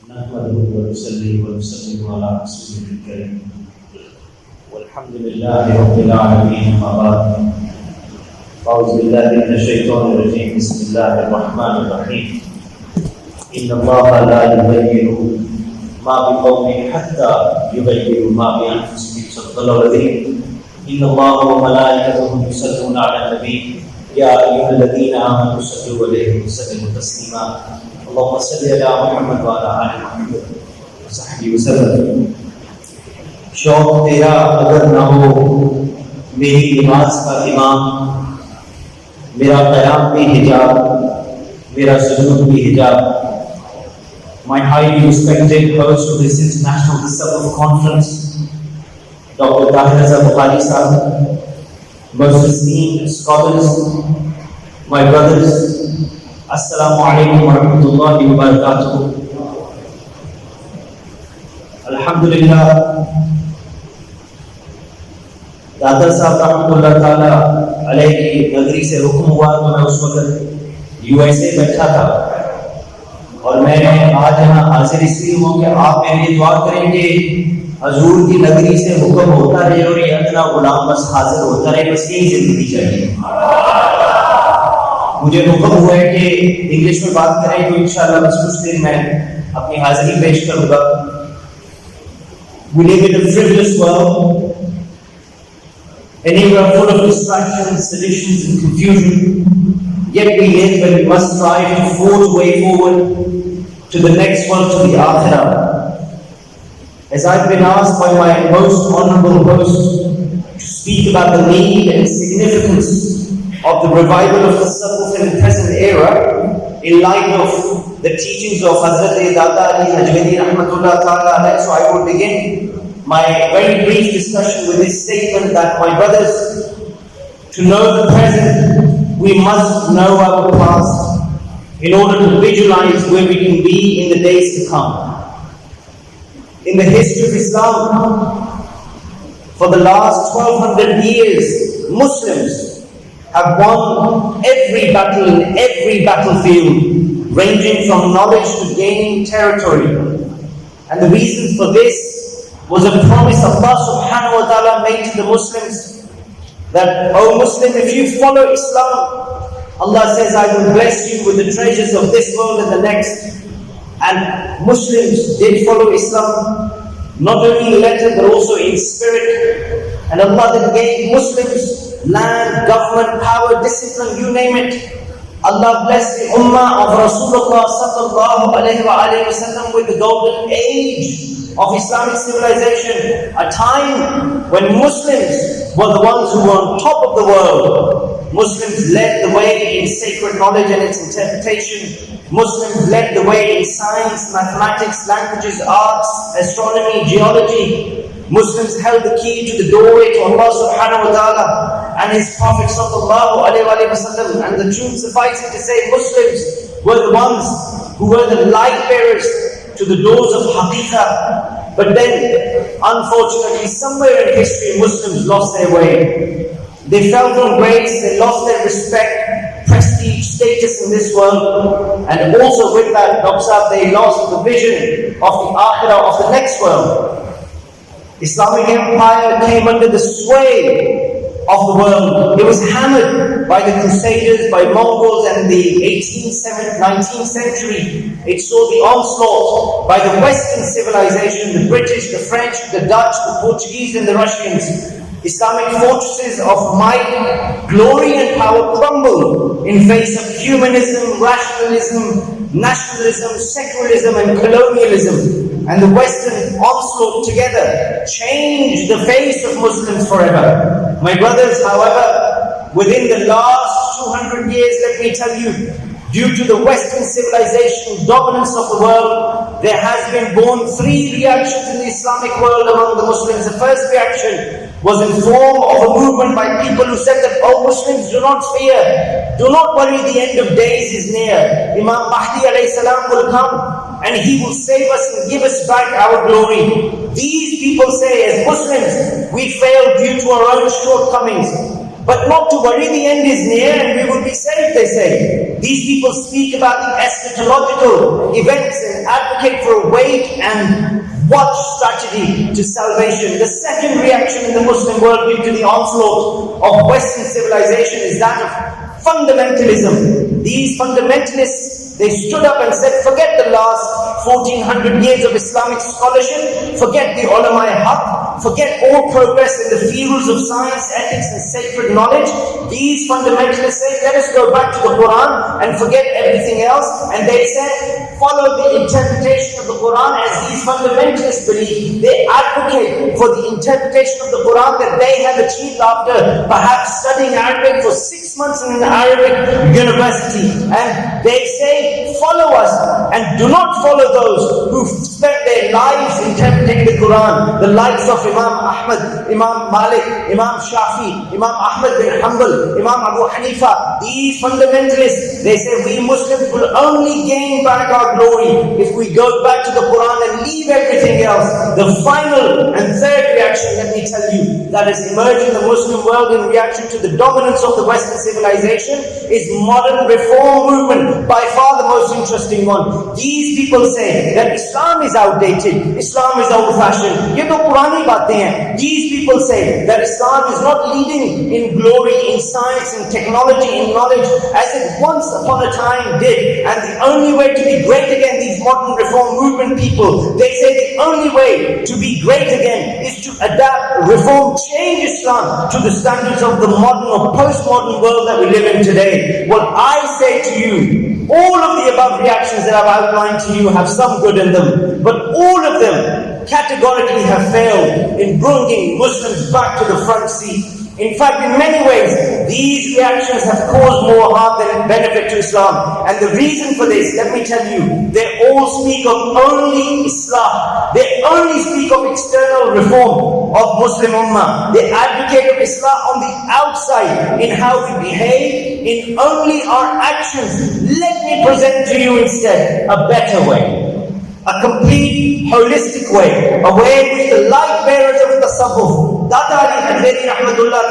نحمده ونصلي ونسلم على رسوله الكريم والحمد لله رب العالمين أما بعد أعوذ بالله من الشيطان الرجيم بسم الله الرحمن الرحيم إن الله لا يغير ما بقوم حتى يغيروا ما بأنفسهم صدق الله العظيم إن الله وملائكته يصلون على النبي يا أيها الذين آمنوا صلوا عليه وسلموا تسليما اللهم صل على محمد وعلى آل محمد وصحبه وسلم. शौक तेरा अगर ना हो मेरी नमाज का इमाम, मेरा क़याम भी हिजाब, मेरा सुजूद भी हिजाब. My highly respected host of this international Tasawwuf conference, Dr. Dat Ali Sahib, most esteemed scholars, my brothers, Assalamu alaikum wa rahmatullahi wa barakatuh. Alhamdulillah, दाता साहब रहमत ताला अलैह की नगरी से हुक्म हुआ तो मैं उस वक्त यूएसए बैठा था और मैं आज यहाँ हाजिर इसलिए हूँ कि आप मेरे लिए दुआ करेंगे हजूर की नगरी से हुक्म होता रहे और ये अदना गुलाम बस हाजिर होता रहे, बस यही जिंदगी चाहिए. मुझे हुक्म हुआ है कि इंग्लिश में बात करें तो इंशाअल्लाह बस कुछ देर मैं अपनी हाजिरी पेश करूंगा. We live in a frivolous world, an era full of distractions, seditions and confusion, yet we live and we must strive to forge way forward to the next world, to the Akhirah. As I've been asked by my most honorable host to speak about the need and significance of the revival of Tasawwuf in the present era, in light of the teachings of Data Ali Hujwiri, Rahmāt, so I will begin my very brief discussion with this statement that, my brothers, to know the present, we must know our past in order to visualize where we can be in the days to come. In the history of Islam, for the last 1200 years, Muslims have won every battle in every battlefield, ranging from knowledge to gaining territory. And the reason for this was a promise Allah subhanahu wa ta'ala made to the Muslims that, O Muslim, if you follow Islam, Allah says, I will bless you with the treasures of this world and the next. And Muslims did follow Islam, not only in letter but also in spirit. And Allah then gave Muslims land, government, power, discipline, you name it. Allah blessed the ummah of Rasulullah sallallahu alayhi wa sallam with the golden age of Islamic civilization, a time when Muslims were the ones who were on top of the world. Muslims led the way in sacred knowledge and its interpretation. Muslims led the way in science, mathematics, languages, arts, astronomy, geology. Muslims held the key to the doorway to Allah subhanahu wa ta'ala and His Prophet sallallahu alayhi wa sallam. And the truth suffices to say, Muslims were the ones who were the light bearers to the doors of haqiqah. But then, unfortunately, somewhere in history, Muslims lost their way. They fell from grace, they lost their respect, prestige, status in this world, and also with that, they lost the vision of the akhirah, of the next world. Islamic empire came under the sway of the world. It was hammered by the Crusaders, by Mongols, and the 19th century. It saw the onslaught by the Western civilization, the British, the French, the Dutch, the Portuguese, and the Russians. Islamic fortresses of might, glory, and power crumbled in face of humanism, rationalism, nationalism, secularism, and colonialism. And the Western onslaught together changed the face of Muslims forever. My brothers, however, within the last 200 years, let me tell you, due to the Western civilization dominance of the world, there has been born 3 reactions in the Islamic world among the Muslims. The first reaction was in form of a movement by people who said that, oh Muslims, do not fear, do not worry, the end of days is near. Imam Mahdi alayhi salam will come and he will save us and give us back our glory. These people say, as Muslims, we failed due to our own shortcomings. But not to worry, the end is near and we will be saved, they say. These people speak about the eschatological events and advocate for a wait and watch strategy to salvation. The second reaction in the Muslim world due to the onslaught of Western civilization is that of fundamentalism. These fundamentalists, they stood up and said, forget the last 1400 years of Islamic scholarship, forget the ulama-e haq, forget all progress in the fields of science, ethics and sacred knowledge. These fundamentalists say, let us go back to the Quran and forget everything else. And they said, follow the interpretation of the Quran as these fundamentalists believe. They advocate for the interpretation of the Quran that they have achieved after perhaps studying Arabic for 6 months in an Arabic university. And they say, follow us and do not follow those who spent their lives interpreting the Quran, the likes of Imam Ahmad, Imam Malik, Imam Shafi, Imam Ahmad bin Hanbal, Imam Abu Hanifa. These fundamentalists, they say we Muslims will only gain back our glory if we go back to the Quran and leave everything else. The final and third reaction, let me tell you, that has emerged in the Muslim world in reaction to the dominance of the Western civilization is modern reform movement, by far the most interesting one. These people say that Islam is outdated, Islam is old-fashioned. Ye to purani baatein hain. These people say that Islam is not leading in glory, in science, in technology, in knowledge, as it once upon a time did. And the only way to be great again, these modern reform movement people, they say the only way to be great again is to adapt, reform, change Islam to the standards of the modern or postmodern world that we live in today. Well, I say to you, all of the above reactions that I've outlined to you have some good in them, but all of them categorically have failed in bringing Muslims back to the front seat. In fact, in many ways, these reactions have caused more harm than benefit to Islam. And the reason for this, let me tell you, they all speak of only Islam. They only speak of external reform of Muslim Ummah. They advocate of Islam on the outside, in how we behave, in only our actions. Let me present to you instead a better way. A complete, holistic way. A way in which the light bearers of Tasawwuf, Data Ali Hujwiri Rahmatullah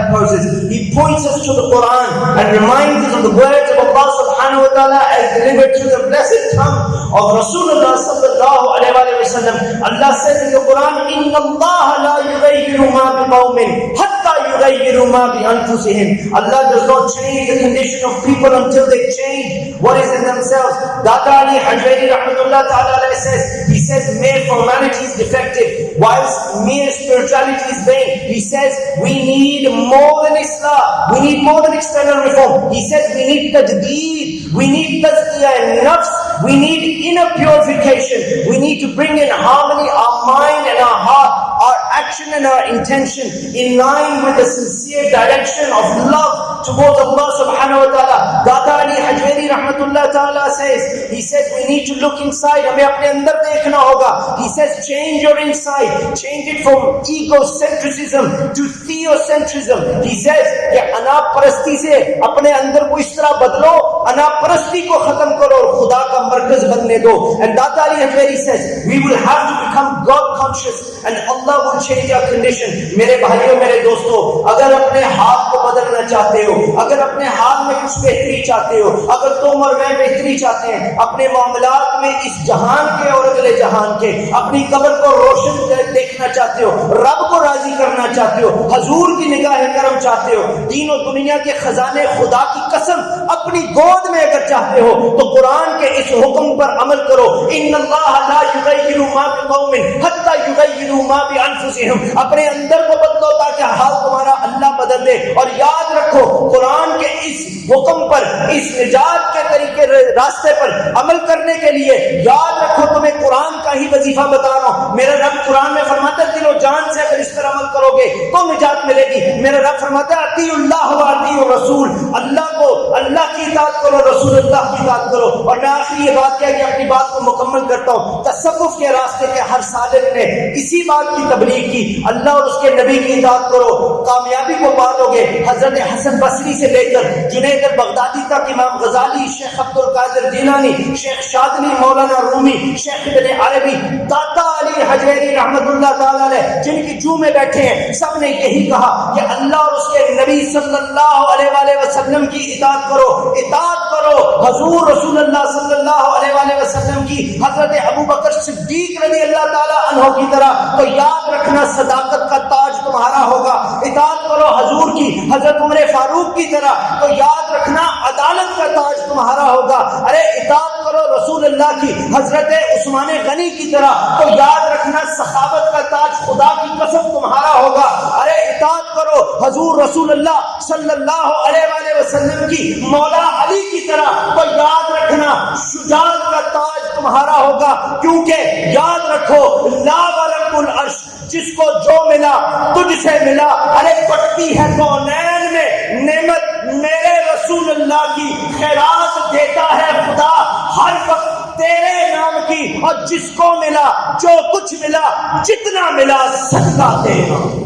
proposes. He points us to the Quran and reminds us of the words of Allah subhanahu wa ta'ala as delivered through the blessed tongue of Rasulullah sallallahu alayhi wa sallam. Allah says in the Quran, Inna Allah la yughayyiru ma bi qawmin hatta yughayyiru ma bi anfusihim. Allah does not change the condition of people until they change what is in themselves. Data Ali Hujwiri Rahmatullah ta'ala he says mere formality is defective, whilst mere spirituality is vain. He says we need more than Islam, we need more than external reform. He says we need tajdeed, we need tazkiyah and nafs, we need inner purification, we need to bring in harmony our mind and our heart, our action and our intention in line with the sincere direction of love towards Allah subhanahu wa ta'ala. Data Ali Hujwiri Rahmatullah ta'ala says, he says we need to look inside, hame apne andar dekhna hoga. He says change your inside, change it from egocentrism to theocentrism. He says कि अनापरस्ती से अपने अंदर को इस तरह बदलो, अनापरस्ती को खत्म करो और खुदा का मरकज बनने दो. And Data Ali Hujwiri says we will have to become God conscious and Allah will change our condition. मेरे भाइयों, मेरे दोस्तों, अगर अपने हाथ को बदलना चाहते हो, अगर अपने हाल में कुछ बेहतरी चाहते हो, अगर तुम और मैं बेहतरी चाहते हैं अपने मामलात में, इस जहान के और अगले जहान के, अपनी कब्र को रोशन देखना चाहते हो, रब को राजी करना चाहते हो, हजूर की निगाह करम चाहते हो, दीन और दुनिया के खजाने खुदा की कसम अपनी गोद में अगर चाहते हो, तो कुरान के इस हुक्म पर अमल करो. इन्नल्लाह ला युगय्यिरु मा बिक़ौमिन हत्ता युगय्यिरु मा बिअनफुसिहिम. अपने अंदर को बदलो ताकि हाल तुम्हारा अल्लाह बदल दे. और याद रखो, कुरान के इस हुक्म पर, इस निजात के तरीके रास्ते पर अमल करने के लिए याद रखो, तुम्हें कुरान का ही वजीफा बता रहा हूं. मेरा रब कुरान में फरमाता है दिलो जान से अगर इस पर अमल करोगे तो निजात मिलेगी. मेरा रब फरमाता है अतीउल्लाह व अतीउर रसूल, अल्लाह को, अल्लाह की इताअत करो, रसूल अल्लाह की इताअत करो. और मैं आखिरी ये बात कह के अपनी बात को मुकम्मल करता हूं. तसव्वुफ के रास्ते के हर सालिक ने इसी बात की तबलीग की, अल्लाह और उसके नबी की इताअत करो, कामयाबी को पालोगे. हजरत हसन बसरी से लेकर जुनैद बगदादी तक, इमाम गजाली, शेख अब्दुल कादिर जिलानी, शेख शादली, मौलाना रूमी, शेख इब्न अरबी, दाता अली हजवेरी रहमतुल्लाह ताला अलैह, जिन की जू में बैठे हैं, सब ने यही कहा कि अल्लाह और उसके नबी सल्लल्लाहु अलैहि वसल्लम की इताअत करो, इताअत करो हजूर रसूलुल्लाह सल्लल्लाहु अलैहि वसल्लम की, हजरत अबू बकर सिद्दीक रज़ी अल्लाह ताला अन्हु की तरह। तो याद रखना सदाकत का ताज तुम्हारा होगा। इताअत करो हजूर की, हजरत उमर फारूक की तरह, तो याद रखना अदालत का ताज तुम्हारा होगा। अरे इताअत करो रसूलुल्लाह की, हजरत उस्मान गनी की तरह, तो याद रखना सखावत का ताज खुदा की कसम तुम्हारा होगा। अरे इताअत करो हजूर रसूलुल्लाह सल्लल्लाहु अलैहि वसल्लम की मौला अली की तरह, तो याद रखना शुजाअत का ताज तुम्हारा होगा। क्योंकि याद रखो ला वरकुल अर्श, जिसको जो मिला तुझसे मिला। अरे बढ़ती है कौनैन में नेमत मेरे रसूलुल्लाह की, खैरात देता है खुदा हर वक्त तेरे नाम की। और जिसको मिला जो कुछ मिला जितना मिला सदका देना।